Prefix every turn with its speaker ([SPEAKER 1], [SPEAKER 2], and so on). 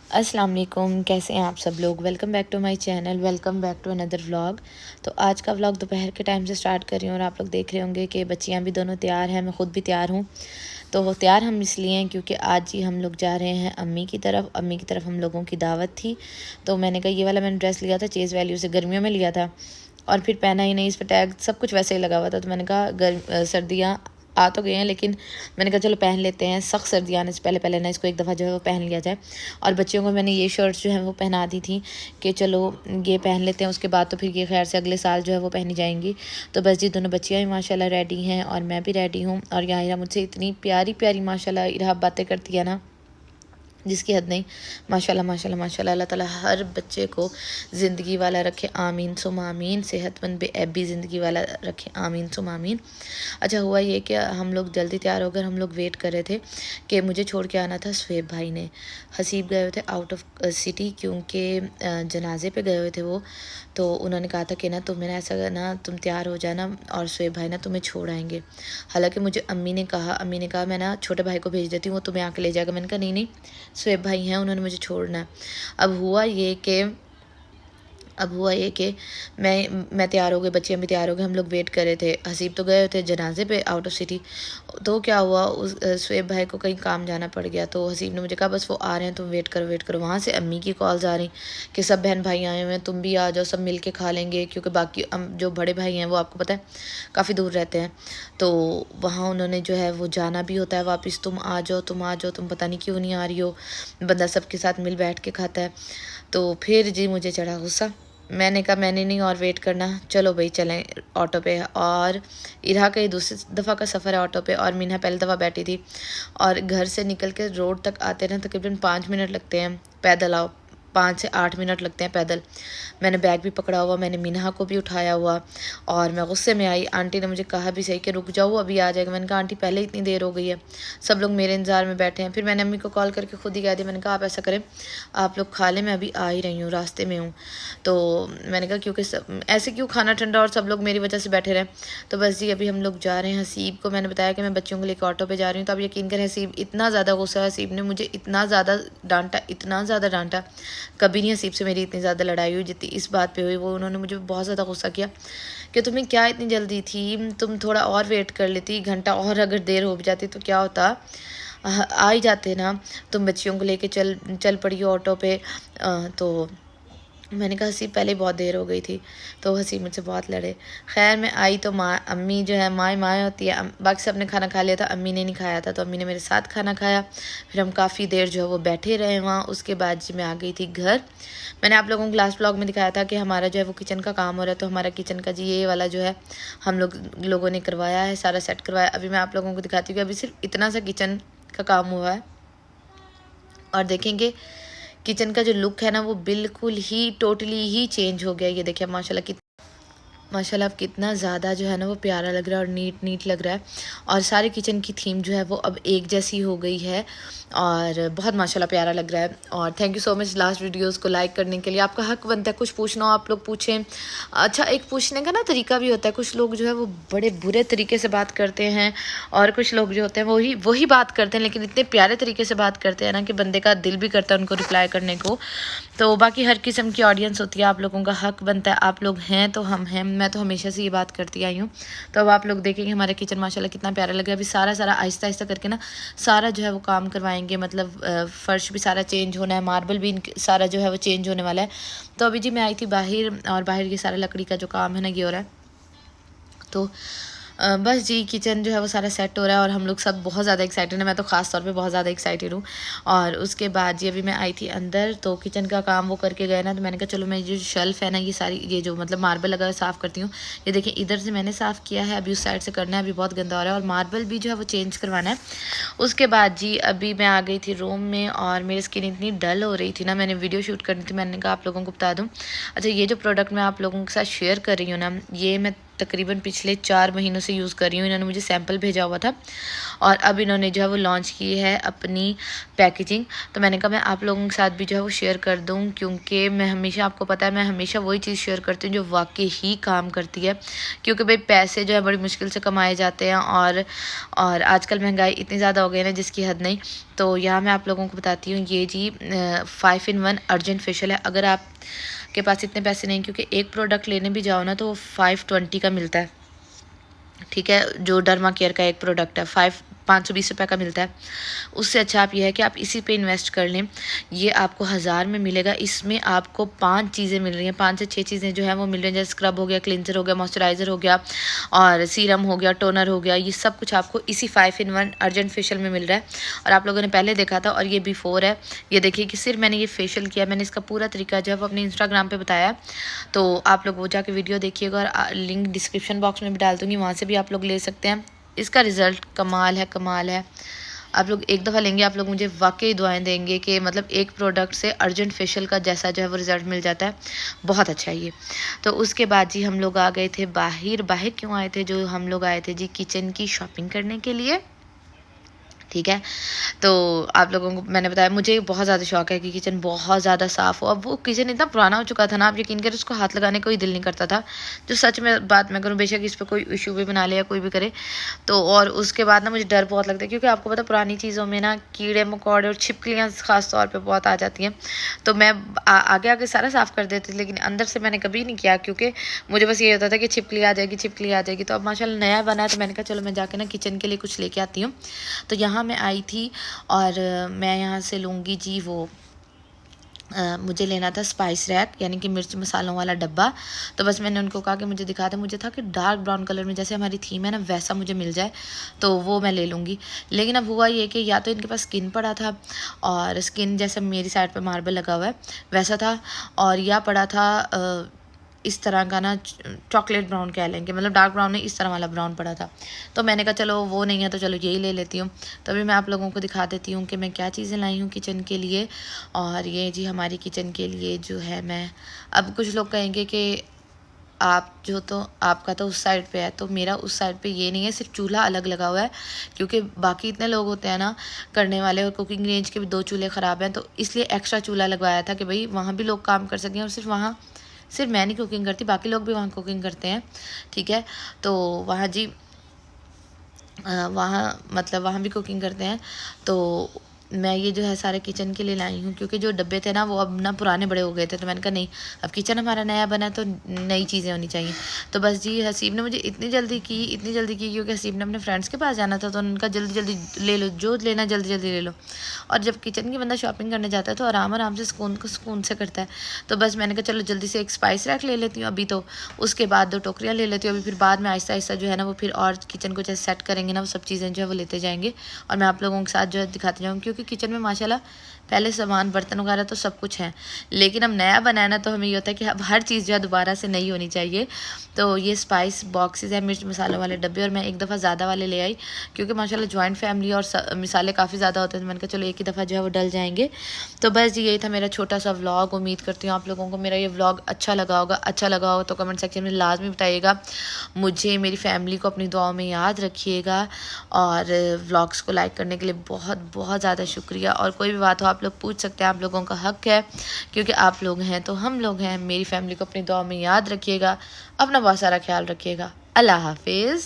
[SPEAKER 1] अस्सलाम वालेकुम, कैसे हैं आप सब लोग। Welcome back to my channel, welcome back to another vlog. तो आज का व्लॉग दोपहर के टाइम से स्टार्ट कर रही हूँ और आप लोग देख रहे होंगे कि बच्चियाँ भी दोनों तैयार हैं, मैं ख़ुद भी तैयार हूँ। तो वो तैयार हम इसलिए हैं क्योंकि आज ही हम लोग जा रहे हैं अम्मी की तरफ हम लोगों की दावत थी। तो मैंने कहा ये वाला मैंने ड्रेस लिया था चेज़ वैल्यू से, गर्मियों में लिया था और फिर पहना ही नहीं, इस पर टैग सब कुछ वैसे ही लगा हुआ था। तो मैंने कहा सर्दियाँ आ तो गए हैं, लेकिन मैंने कहा चलो पहन लेते हैं, सख्त सर्दी आने से पहले पहले ना इसको एक दफ़ा जो है वो पहन लिया जाए। और बच्चियों को मैंने ये शर्ट्स जो है वो पहना दी थी कि चलो ये पहन लेते हैं, उसके बाद तो फिर ये खैर से अगले साल जो है वो पहनी जाएंगी। तो बस जी दोनों बच्चियाँ भी माशाल्लाह रेडी हैं और मैं भी रेडी हूँ। और यहाँ मुझसे इतनी प्यारी प्यारी माशाल्लाह इरहा बातें करती है ना, जिसकी हद नहीं। माशाल्लाह माशाल्लाह माशाल्लाह, अल्लाह ताला हर बच्चे को ज़िंदगी वाला रखे, आमीन सुम आमीन। सेहतमंद बेअबी ज़िंदगी वाला रखे, आमीन सुम आमीन। अच्छा हुआ ये कि हम लोग जल्दी तैयार होकर हम लोग वेट कर रहे थे कि मुझे छोड़ के आना था शुएब भाई ने। हसीब गए हुए थे आउट ऑफ सिटी, क्योंकि जनाजे पे गए हुए थे वो। तो उन्होंने कहा था कि ना तुम्हें ऐसा ना, तुम तैयार हो जाना और शुएब भाई ना तुम्हें छोड़ आएंगे। हालांकि मुझे अम्मी ने कहा मैं ना छोटे भाई को भेज देती हूँ, वो तुम्हें आके ले जाएगा। मैंने कहा नहीं नहीं, शुएब भाई हैं, उन्होंने मुझे छोड़ना है। अब हुआ ये कि मैं तैयार हो गई, बच्चियाँ भी तैयार हो गई, हम लोग वेट कर रहे थे। हसीब तो गए थे जनाजे पे आउट ऑफ सिटी। तो क्या हुआ, उस शुएब भाई को कहीं काम जाना पड़ गया। तो हसीब ने मुझे कहा बस वो आ रहे हैं, तुम वेट करो। वहाँ से अम्मी की कॉल्स आ रही कि सब बहन भाई आए हुए हैं, तुम भी आ जाओ, सब मिल के खा लेंगे। क्योंकि बाकी जो बड़े भाई हैं वो आपको पता है काफ़ी दूर रहते हैं। तो वहाँ उन्होंने जो है वो जाना भी होता है वापस, तुम आ जाओ, तुम पता नहीं क्यों नहीं आ रही हो। बंदा सबके साथ मिल बैठ के खाता है। तो फिर जी मुझे चढ़ा गुस्सा। मैंने कहा मैंने नहीं और वेट करना, चलो भाई चलें ऑटो पे। और इरहा का ये दूसरी दफ़ा का सफ़र है ऑटो पे, और मीना पहली दफ़ा बैठी थी। और घर से निकल के रोड तक आते ना तकरीबन 5 मिनट लगते हैं, पैदल आओ 5 से 8 मिनट लगते हैं पैदल। मैंने बैग भी पकड़ा हुआ, मैंने मीना को भी उठाया हुआ। और मैं गुस्से में आई, आंटी ने मुझे कहा भी सही कि रुक जाओ अभी आ जाएगा। मैंने कहा आंटी पहले इतनी देर हो गई है, सब लोग मेरे इंतज़ार में बैठे हैं। फिर मैंने अम्मी को कॉल करके खुद ही कह दिया, मैंने कहा आप ऐसा करें आप लोग खा लें, मैं अभी आ ही रही हूँ, रास्ते में हूँ। तो मैंने कहा क्योंकि ऐसे क्यों खाना ठंडा और सब लोग मेरी वजह से बैठे रहें। तो बस जी अभी हम लोग जा रहे हैं। हसीब को मैंने बताया कि मैं बच्चों को लेकर ऑटो पे जा रही हूँ। तो अब यकीन करें हसीब इतना ज़्यादा गुस्सा है, हसीब ने मुझे इतना ज़्यादा डांटा, कभी नहीं हसीब से मेरी इतनी ज़्यादा लड़ाई हुई जितनी इस बात पे हुई। वो उन्होंने मुझे बहुत ज़्यादा गुस्सा किया कि तुम्हें क्या इतनी जल्दी थी, तुम थोड़ा और वेट कर लेती, घंटा और अगर देर हो जाती तो क्या होता, आ ही जाते ना, तुम बच्चियों को लेके चल पड़ी हो ऑटो पे। तो मैंने कहा हसीब पहले बहुत देर हो गई थी। तो हसीब मुझसे बहुत लड़े। खैर मैं आई तो अम्मी जो है माँ होती है, बाकी सब ने खाना खा लिया था, अम्मी ने नहीं खाया था। तो अम्मी ने मेरे साथ खाना खाया, फिर हम काफ़ी देर जो है वो बैठे रहे वहाँ। उसके बाद जी मैं आ गई थी घर। मैंने आप लोगों को लास्ट व्लॉग में दिखाया था कि हमारा जो है वो किचन का काम हो रहा है। तो हमारा किचन का जी ये वाला जो है हम लोगों ने करवाया है, सारा सेट करवाया। अभी मैं आप लोगों को दिखाती हूँ कि अभी सिर्फ इतना सा किचन का काम हुआ है। और देखेंगे किचन का जो लुक है ना वो बिल्कुल ही टोटली ही चेंज हो गया। ये देखिए माशाल्लाह अब कितना ज़्यादा जो है ना वो प्यारा लग रहा है और नीट लग रहा है। और सारे किचन की थीम जो है वो अब एक जैसी हो गई है और बहुत माशाल्लाह प्यारा लग रहा है। और thank you so much last videos को लाइक करने के लिए। आपका हक बनता है, कुछ पूछना हो आप लोग पूछें। अच्छा एक पूछने का ना तरीका भी होता है, कुछ लोग जो है वो बड़े बुरे तरीके से बात करते हैं और कुछ लोग जो होते हैं वही बात करते हैं, लेकिन इतने प्यारे तरीके से बात करते हैं ना कि बंदे का दिल भी करता है उनको रिप्लाई करने को। तो बाकी हर किस्म की ऑडियंस होती है, आप लोगों का हक बनता है, आप लोग हैं तो हम हैं। मैं तो हमेशा से ये बात करती आई हूँ। तो अब आप लोग देखेंगे हमारा किचन माशाल्लाह कितना प्यारा लग रहा है। अभी सारा आहिस्ता आहिस्ता करके ना सारा जो है वो काम करवाएंगे, मतलब फ़र्श भी सारा चेंज होना है, मार्बल भी सारा जो है वो चेंज होने वाला है। तो अभी जी मैं आई थी बाहर और बाहर ये सारा लकड़ी का जो काम है ना ये हो रहा है। तो बस जी किचन जो है वो सारा सेट हो रहा है और हम लोग सब बहुत ज़्यादा एक्साइटेड हैं। मैं तो ख़ास तौर पे बहुत ज़्यादा एक्साइटेड हूँ। और उसके बाद जी अभी मैं आई थी अंदर, तो किचन का काम वो करके गए ना, तो मैंने कहा चलो मैं जो शेल्फ़ है ना ये सारी ये जो मतलब मार्बल लगा है साफ़ करती हूँ। ये देखिए इधर से मैंने साफ़ किया है, अभी उस साइड से करना है, अभी बहुत गंदा हो रहा है और मार्बल भी जो है वो चेंज करवाना है। उसके बाद जी अभी मैं आ गई थी रूम में और मेरी स्किन इतनी डल हो रही थी ना, मैंने वीडियो शूट करनी थी, मैंने कहा आप लोगों को बता दूँ। अच्छा ये जो प्रोडक्ट मैं आप लोगों के साथ शेयर कर रही हूँ ना, ये मैं तकरीबन पिछले 4 महीनों से यूज़ कर रही हूँ। इन्होंने मुझे सैम्पल भेजा हुआ था और अब इन्होंने जो है वो लॉन्च की है अपनी पैकेजिंग। तो मैंने कहा मैं आप लोगों के साथ भी जो है वो शेयर कर दूँ, क्योंकि मैं हमेशा, आपको पता है, मैं हमेशा वही चीज़ शेयर करती हूँ जो वाकई ही काम करती है। क्योंकि भाई पैसे जो है बड़ी मुश्किल से कमाए जाते हैं और आजकल महंगाई इतनी ज़्यादा हो गई है ना जिसकी हद नहीं। तो यहाँ मैं आप लोगों को बताती हूँ, ये जी 5 in 1 अर्जेंट फेशियल है। अगर आप के पास इतने पैसे नहीं, क्योंकि एक प्रोडक्ट लेने भी जाओ ना तो वो 520 का मिलता है, ठीक है। जो डर्मा केयर का एक प्रोडक्ट है 520 रुपये का मिलता है। उससे अच्छा आप ये है कि आप इसी पे इन्वेस्ट कर लें। ये आपको 1000 में मिलेगा। इसमें आपको 5 चीज़ें मिल रही हैं, 5 से 6 चीज़ें जो हैं वो मिल रही हैं, जैसे स्क्रब हो गया, क्लिनजर हो गया, मॉइस्चराइज़र हो गया और सीरम हो गया, टोनर हो गया। ये सब कुछ आपको इसी 5 in 1 अर्जेंट फेशियल में मिल रहा है। और आप लोगों ने पहले देखा था और ये बिफोर है। ये देखिए कि सिर्फ मैंने ये फेशियल किया, मैंने इसका पूरा तरीका जो है वो अपने इंस्टाग्राम पर बताया। तो आप लोग वो जाके वीडियो देखिएगा और लिंक डिस्क्रिप्शन बॉक्स में भी डाल दूँगी, वहाँ से भी आप लोग ले सकते हैं। इसका रिज़ल्ट कमाल है, कमाल है। आप लोग एक दफ़ा लेंगे, आप लोग मुझे वाकई दुआएं देंगे कि मतलब एक प्रोडक्ट से अर्जेंट फेशियल का जैसा जो है वो रिज़ल्ट मिल जाता है। बहुत अच्छा है ये। तो उसके बाद जी हम लोग आ गए थे बाहर। बाहर क्यों आए थे? जो हम लोग आए थे जी किचन की शॉपिंग करने के लिए, ठीक है। तो आप लोगों को मैंने बताया, मुझे बहुत ज़्यादा शौक है कि किचन बहुत ज़्यादा साफ़ हो। अब वो किचन इतना पुराना हो चुका था ना, आप यकीन करें उसको हाथ लगाने का कोई दिल नहीं करता था। जो सच में बात मैं करूँ, बेशक इस पर कोई इशू भी बना ले या कोई भी करे तो। और उसके बाद ना मुझे डर बहुत लगता है, क्योंकि आपको पता पुरानी चीज़ों में ना कीड़े मकोड़े और छिपकलियाँ ख़ास तौर पर बहुत आ जाती हैं। तो मैं आगे आगे सारा साफ़ कर देती थी, लेकिन अंदर से मैंने कभी नहीं किया, क्योंकि मुझे बस ये होता था कि छिपकली आ जाएगी, छिपकली आ जाएगी। तो अब माशाल्लाह नया बना है, तो मैंने कहा चलो मैं जाके ना किचन के लिए कुछ लेके आती हूँ। तो यहाँ मैं आई थी और मैं यहाँ से लूँगी जी वो मुझे लेना था स्पाइस रैक, यानी कि मिर्च मसालों वाला डब्बा। तो बस मैंने उनको कहा कि मुझे दिखा दें। मुझे था कि डार्क ब्राउन कलर में, जैसे हमारी थीम है ना, वैसा मुझे मिल जाए तो वो मैं ले लूँगी। लेकिन अब हुआ ये कि या तो इनके पास स्किन पड़ा था, और स्किन जैसे मेरी साइड पे मार्बल लगा हुआ है वैसा था, और या पड़ा था इस तरह का ना चॉकलेट ब्राउन कह लेंगे, मतलब डार्क ब्राउन नहीं, इस तरह वाला ब्राउन पड़ा था। तो मैंने कहा चलो वो नहीं है तो चलो यही ले लेती हूँ। तभी मैं आप लोगों को दिखा देती हूँ कि मैं क्या चीज़ें लाई हूँ किचन के लिए। और ये जी हमारी किचन के लिए जो है, मैं अब कुछ लोग कहेंगे कि आप जो, तो आपका तो उस साइड पे है, तो मेरा उस साइड पे ये नहीं है, सिर्फ चूल्हा अलग लगा हुआ है। क्योंकि बाकी इतने लोग होते हैं ना करने वाले, और कुकिंग रेंज के भी 2 चूल्हे ख़राब हैं, तो इसलिए एक्स्ट्रा चूल्हा लगवाया था कि भाई वहाँ भी लोग काम कर सकें। और सिर्फ मैं नहीं कुकिंग करती, बाकी लोग भी वहाँ कुकिंग करते हैं, ठीक है। तो वहाँ जी वहाँ मतलब वहाँ भी कुकिंग करते हैं। तो मैं ये जो है सारे किचन के लिए लाई हूँ, क्योंकि जो डब्बे थे ना वो अब ना पुराने बड़े हो गए थे। तो मैंने कहा नहीं, अब किचन हमारा नया बना तो नई चीज़ें होनी चाहिए। तो बस जी हसीब ने मुझे इतनी जल्दी की, क्योंकि हसीब ने अपने फ्रेंड्स के पास जाना था, तो उनका जल्दी जल्दी ले लो, जो लेना जल्दी जल्दी ले लो। और जब किचन की बंदा शॉपिंग करने जाता है तो आराम से सुकून से करता है। तो बस मैंने कहा चलो जल्दी से एक स्पाइस रैक ले लेती हूँ अभी, तो उसके बाद 2 टोकरियाँ ले लेती हूँ अभी, फिर बाद में आहिस्ता आहिस्ता जो है ना वो फिर और किचन को जैसे सेट करेंगे ना, वो सब चीज़ें जो है वो लेते जाएंगे और मैं आप लोगों के साथ जो है दिखाते जाऊँगी। क्योंकि किचन में माशाल्लाह पहले सामान बर्तन वगैरह तो सब कुछ है, लेकिन अब नया बनाना तो हमें ये होता है कि अब हर चीज़ जो है दोबारा से नई होनी चाहिए। तो ये स्पाइस बॉक्सेस है, मिर्च मसालों वाले डब्बे, और मैं एक दफ़ा ज़्यादा वाले ले आई, क्योंकि माशाल्लाह जॉइंट फैमिली और मिसाले काफ़ी ज़्यादा होते हैं। तो मैंने कहा चलो एक ही दफ़ा जो है वो डल जाएंगे। तो बस जी यही था मेरा छोटा सा व्लॉग। उम्मीद करती हूँ आप लोगों को मेरा ये व्लॉग अच्छा लगा होगा तो कमेंट सेक्शन में लाजमी बताइएगा। मुझे, मेरी फैमिली को अपनी दुआओं में याद रखिएगा, और व्लॉग्स को लाइक करने के लिए बहुत बहुत ज़्यादा शुक्रिया। और कोई भी बात हो आप लोग पूछ सकते हैं, आप लोगों का हक है, क्योंकि आप लोग हैं तो हम लोग हैं। मेरी फैमिली को अपनी दुआ में याद रखिएगा, अपना बहुत सारा ख्याल रखिएगा। अल्लाह हाफिज़।